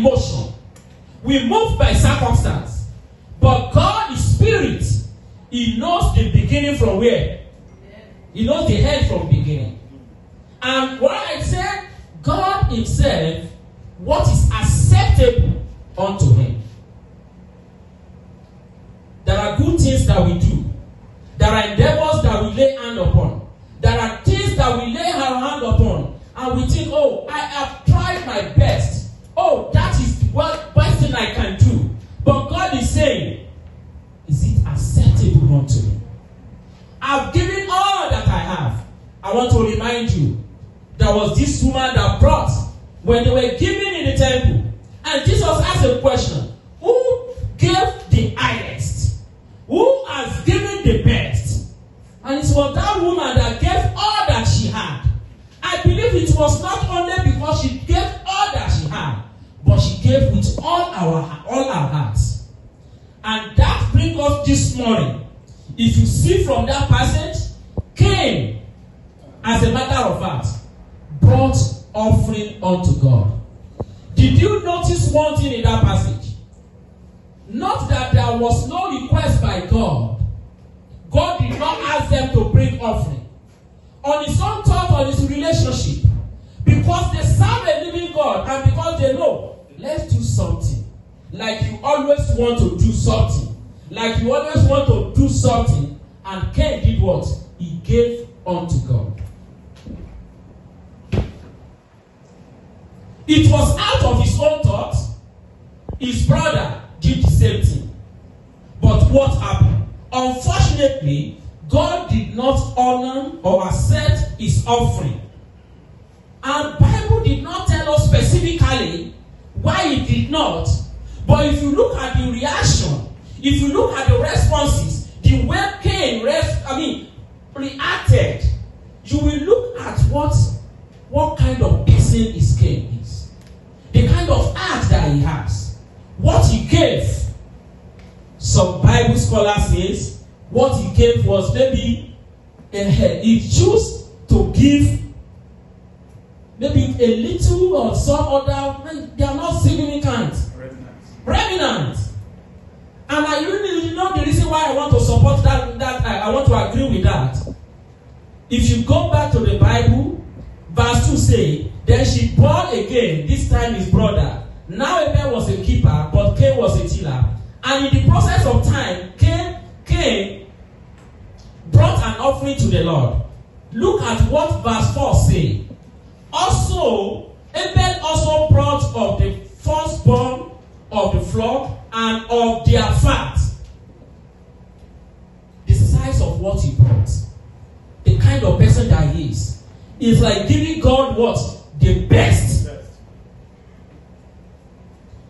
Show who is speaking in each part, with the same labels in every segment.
Speaker 1: emotion. We move by circumstance. But God is spirit. He knows the beginning from where? He knows the end from beginning. And what I said, God himself, what is acceptable unto him. There are good things that we do. There are endeavors that we lay hand upon. There are things that we lay our hand upon. And we think, oh, I have tried my best. Oh, that is the best thing I can do. But God is saying, is it acceptable unto me? I've given all that I have. I want to remind you, there was this woman that brought, when they were giving in the temple, and Jesus asked a question, who gave the highest? Who has given the best? And it was that woman that gave all that she had. I believe it was not only because she gave all that she had, but she gave with all our hearts. And that brings us this morning. If you see from that passage, Cain, as a matter of fact, brought offering unto God. Did you notice one thing in that passage? Not that there was no request by God. God did not ask them to bring offering. On his own thought, on his relationship, because they serve a living God and because they know, let's do something. Like you always want to do something. Like you always want to do something. And Cain did what? He gave unto God. It was out of his own thought. His brother did the same thing. But what happened? Unfortunately, God did not honor or accept his offering. And the Bible did not tell us specifically why it did not. But if you look at the reaction, if you look at the responses, the way Cain reacted, you will look at what kind of person his Cain is. The kind of heart that he has. What he gave. Some Bible scholars says what he gave was maybe he chose to give maybe a little or some other. They are not significant. Remnant. And I really know the reason why I want to support that I want to agree with that. If you go back to the Bible, verse 2 say, then she bore again, this time his brother. Now Abel was a keeper, but Cain was a tiller. And in the process of time, Cain brought an offering to the Lord. Look at what verse 4 say. Also, Abel also brought of the firstborn of the flock and of their fat. The size of what he brought. The kind of person that he is. It's like giving God what? The best.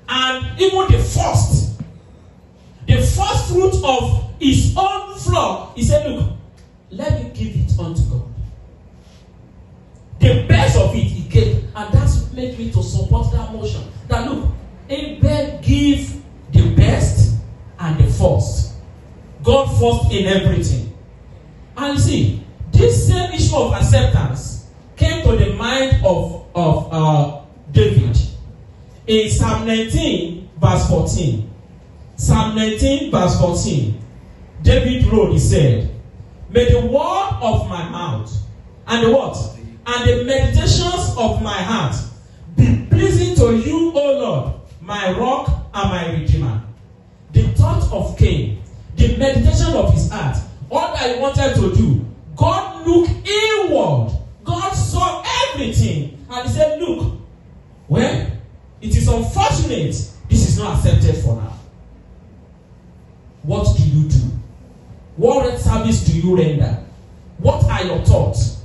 Speaker 1: And even the first fruit of his own flock, he said, look, let me give it unto God. The best of it he gave. And that's made me to support that motion. That look, Abel give the best and the first. God first in everything. And you see, this same issue of acceptance came to the mind of David. In Psalm 19, verse 14. Psalm 19, verse 14. David wrote, he said, may the word of my mouth and the what? And the meditations of my heart be pleasing to you, O Lord, my rock and my redeemer. The thought of Cain, the meditation of his heart, all that he wanted to do, God looked inward. God saw everything. And he said, look, well, it is unfortunate this is not accepted for now. What do you do? What service do you render? What are your thoughts?